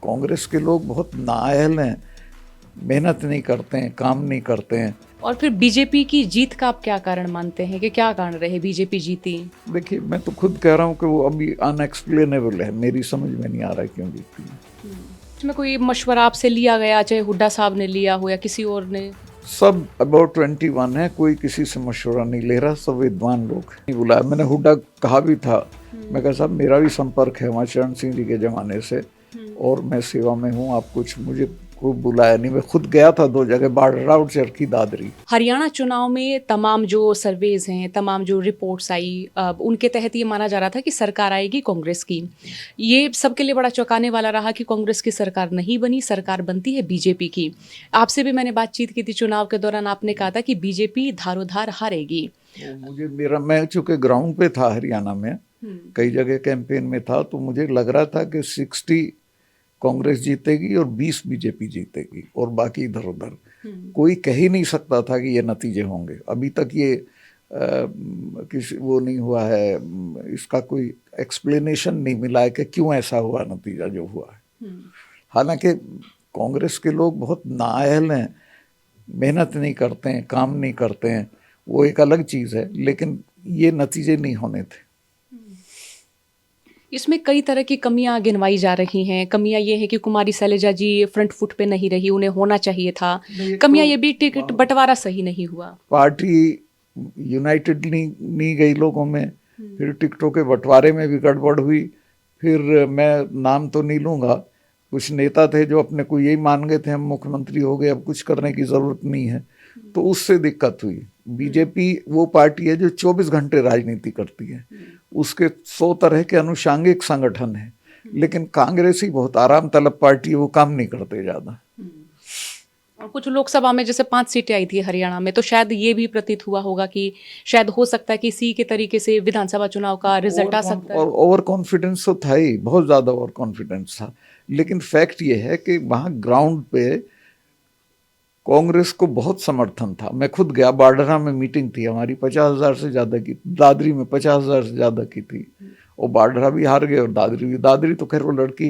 कांग्रेस के लोग बहुत नाअहल हैं, मेहनत नहीं करते हैं, काम नहीं करते हैं। और फिर बीजेपी की जीत का आप क्या कारण मानते हैं कि क्या कारण रहे बीजेपी जीती? देखिए, मैं तो खुद कह रहा हूँ कि वो अभी अनएक्सप्लेनेबल है, मेरी समझ में नहीं आ रहा है क्यों जीती है। इसमें कोई मशवरा आपसे लिया गया, चाहे हुड्डा साहब ने लिया हो या किसी और ने? सब अबाउट 21 है, कोई किसी से मशवरा नहीं ले रहा, सब विद्वान लोग नहीं बुलाया। मैंने हुड्डा कहा भी था, मैं कहा साहब मेरा भी संपर्क है वहाँ चरण सिंह जी के ज़माने से और मैं सेवा में हूँ, आप कुछ मुझे खूब बुलाया नहीं। मैं खुद गया था 2 जगह, बॉर्डर आउट चरखी दादरी। हरियाणा चुनाव में तमाम जो सर्वेज हैं, तमाम जो रिपोर्ट्स आई, उनके तहत ये माना जा रहा था कि सरकार आएगी कांग्रेस की। ये सबके लिए बड़ा चौंकाने वाला रहा कि कांग्रेस की सरकार नहीं बनी, सरकार बनती है बीजेपी की। आपसे भी मैंने बातचीत की थी चुनाव के दौरान, आपने कहा था कि बीजेपी धारोधार हारेगी। मैं चूँकि ग्राउंड पे था हरियाणा में, कई जगह कैंपेन में था, तो मुझे लग रहा था कि 60 कांग्रेस जीतेगी और 20 बीजेपी जीतेगी और बाकी इधर उधर। कोई कह ही नहीं सकता था कि ये नतीजे होंगे। अभी तक ये किसी वो नहीं हुआ है, इसका कोई एक्सप्लेनेशन नहीं मिला है कि क्यों ऐसा हुआ नतीजा जो हुआ है। हालांकि कांग्रेस के लोग बहुत नाअहल हैं, मेहनत नहीं करते हैं, काम नहीं करते हैं, वो एक अलग चीज़ है, लेकिन ये नतीजे नहीं होने थे। इसमें कई तरह की कमियां गिनवाई जा रही हैं। कमियां ये है कि कुमारी शैलजा जी फ्रंट फुट पे नहीं रही, उन्हें होना चाहिए था। कमियां ये भी टिकट बंटवारा सही नहीं हुआ। पार्टी यूनाइटेड नहीं गई लोगों में, फिर टिकटों के बंटवारे में भी गड़बड़ हुई। फिर मैं नाम तो नहीं लूँगा, कुछ नेता थे जो अपने को यही मान गए थे हम मुख्यमंत्री हो गए, अब कुछ करने की ज़रूरत नहीं है, तो उससे दिक्कत हुई। बीजेपी वो पार्टी है जो 24 घंटे राजनीति करती है, उसके 100 तरह के अनुषांगिक संगठन है, लेकिन कांग्रेस ही बहुत आराम तलब पार्टी है, वो काम नहीं करते ज़्यादा। और कुछ लोकसभा में जैसे 5 सीटें आई थी हरियाणा में, तो शायद ये भी प्रतीत हुआ होगा कि शायद हो सकता है कि इसी के तरीके से विधानसभा चुनाव का रिजल्ट आ सकता है। और ओवर कॉन्फिडेंस तो था ही, बहुत ज़्यादा ओवर कॉन्फिडेंस था, लेकिन फैक्ट ये है कि वहाँ ग्राउंड पे कांग्रेस को बहुत समर्थन था। मैं खुद गया, बारडरा में मीटिंग थी हमारी, 50,000 से ज़्यादा की, दादरी में 50,000 से ज़्यादा की थी, और बारडरा भी हार गए और दादरी भी। दादरी तो खैर वो लड़की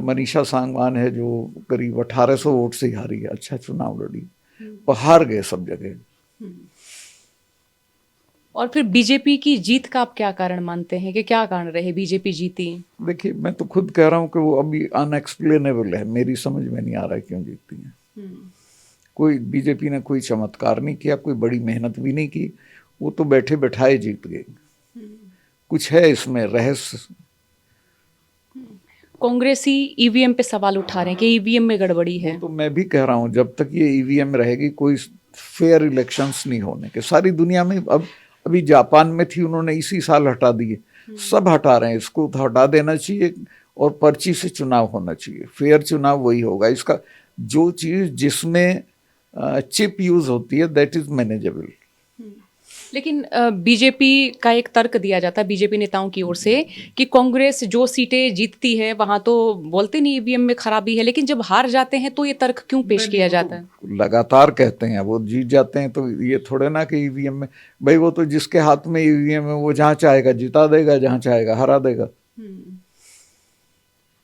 मनीषा सांगवान है जो करीब 1800 वोट से ही हारी है, अच्छा चुनाव लड़ी, पर हार गए सब जगह। और फिर बीजेपी की जीत का आप क्या कारण मानते हैं कि क्या कारण रहे बीजेपी जीती? देखिए, मैं तो खुद कह रहा हूँ कि वो अभी अनएक्सप्लेनेबल है, मेरी समझ में नहीं आ रहा है क्यों जीतती है। कोई बीजेपी ने कोई चमत्कार नहीं किया, कोई बड़ी मेहनत भी नहीं की, वो तो बैठे बैठाए जीत गए। कुछ है इसमें रहस्य। कांग्रेसी ईवीएम पे सवाल उठा रहे हैं कि ईवीएम में गड़बड़ी है। तो मैं भी कह रहा हूँ, जब तक ये ईवीएम रहेगी कोई फेयर इलेक्शंस नहीं होने के। सारी दुनिया में अब अभी जापान में थी, उन्होंने इसी साल हटा दिए, सब हटा रहे हैं, इसको तो हटा देना चाहिए और पर्ची से चुनाव होना चाहिए, फेयर चुनाव वही होगा। इसका जो चीज़ जिसमें चिप यूज होती है दैट इज मैनेजेबल। लेकिन बीजेपी का एक तर्क दिया जाता है बीजेपी नेताओं की ओर से कि कांग्रेस जो सीटें जीतती है वहां तो बोलते नहीं ईवीएम में खराबी है, लेकिन जब हार जाते हैं तो ये तर्क क्यों पेश किया जाता है? लगातार कहते हैं, वो जीत जाते हैं तो ये थोड़े ना कि ईवीएम में, भाई वो तो जिसके हाथ में ईवीएम है वो जहाँ चाहेगा जिता देगा, जहाँ चाहेगा हरा देगा।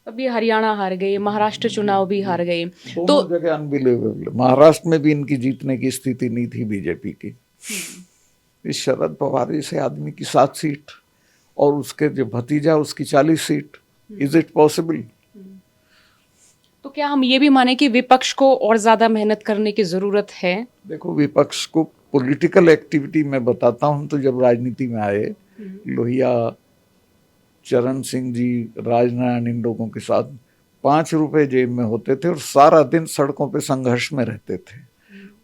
अभी हरियाणा हार गए, महाराष्ट्र चुनाव भी हार गए, तो दोनों जगह अनबिलीवेबल। महाराष्ट्र में भी इनकी जीतने की स्थिति नहीं थी बीजेपी की। इस शरद पवार जैसे आदमी की 7 सीट और उसके जो भतीजा उसकी 40 सीट, इज इट पॉसिबल? तो क्या हम ये भी माने कि विपक्ष को और ज्यादा मेहनत करने की जरूरत है? देखो, विपक्ष को पॉलिटिकल एक्टिविटी मैं बताता हूँ, तो जब राजनीति में आए लोहिया, चरण सिंह जी, राजनारायण, इन लोगों के साथ 5 रुपए जेब में होते थे और सारा दिन सड़कों पे संघर्ष में रहते थे।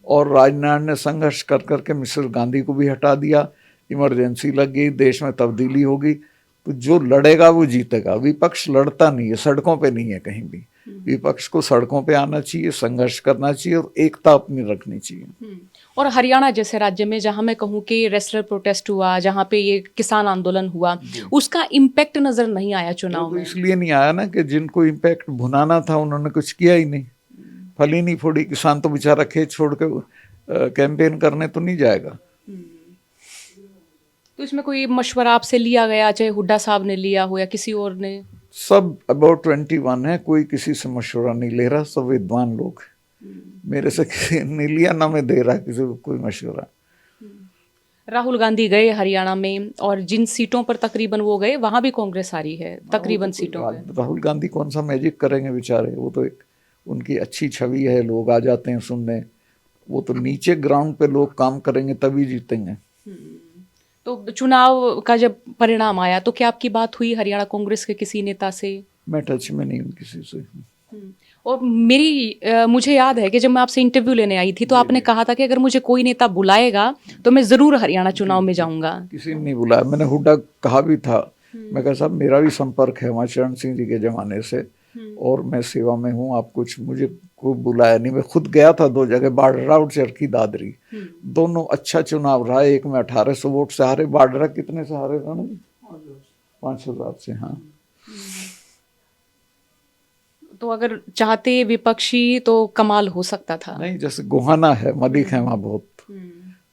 और राजनारायण ने संघर्ष कर करके मिसेस गांधी को भी हटा दिया, इमरजेंसी लग गई, देश में तब्दीली हो गई। तो जो लड़ेगा वो जीतेगा। विपक्ष लड़ता नहीं है, सड़कों पे नहीं है कहीं भी। विपक्ष को सड़कों पे आना चाहिए, संघर्ष करना चाहिए और एकता अपनी रखनी चाहिए। और हरियाणा जैसे राज्य में जहां मैं कहूं कि रेसलर प्रोटेस्ट हुआ, जहां पे ये किसान आंदोलन हुआ, उसका इम्पैक्ट नजर नहीं आया चुनाव तो में। इसलिए नहीं आया ना कि जिनको इम्पैक्ट भुनाना था उन्होंने कुछ किया ही नहीं। फली नहीं फोड़ी, किसान तो बेचारा खेत छोड़ के कैंपेन करने तो नहीं जाएगा। तो इसमें कोई मशवरा आपसे लिया गया, चाहे हुड्डा साहब ने लिया हो या किसी और ने? सब अबाउट 21 है, कोई किसी से मशवरा नहीं ले रहा, सब विद्वान लोग। मेरे से किसी ने लिया ना मैं दे रहा किसी को कोई मशवरा। राहुल गांधी गए हरियाणा में और जिन सीटों पर तकरीबन वो गए वहां भी कांग्रेस हारी है तकरीबन सीटों पे। राहुल गांधी कौन सा मैजिक करेंगे बेचारे, वो तो एक उनकी अच्छी छवि है, लोग आ जाते हैं सुनने। वो तो नीचे ग्राउंड पे लोग काम करेंगे तभी जीतेंगे। तो चुनाव का जब परिणाम आया तो क्या आपकी बात हुई हरियाणा कांग्रेस के किसी नेता से? मैं टच में नहीं हूँ किसी से। और मुझे याद है कि जब मैं आपसे इंटरव्यू लेने आई थी तो आपने कहा था कि अगर मुझे कोई नेता बुलाएगा तो मैं जरूर हरियाणा चुनाव में जाऊंगा। किसी ने नहीं बुलाया, मैंने हुड्डा कहा भी था। मैं कहा साहब मेरा भी संपर्क है वहाँ चरण सिंह जी के जमाने से और मैं सेवा में हूँ, आप कुछ मुझे कोई बुलाया नहीं। मैं खुद गया था 2 जगह, बाडरा और चरखी दादरी, दोनों अच्छा चुनाव रहा। एक में 1800 वोट से हारे, बाडरा कितने से हारे था ना, 5000 से। हाँ, तो अगर चाहते विपक्षी तो कमाल हो सकता था। नहीं, जैसे गोहाना है, मलिक है वहाँ बहुत,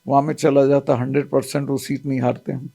वहाँ में चला जाता 100% वो सीट नहीं हारते हम।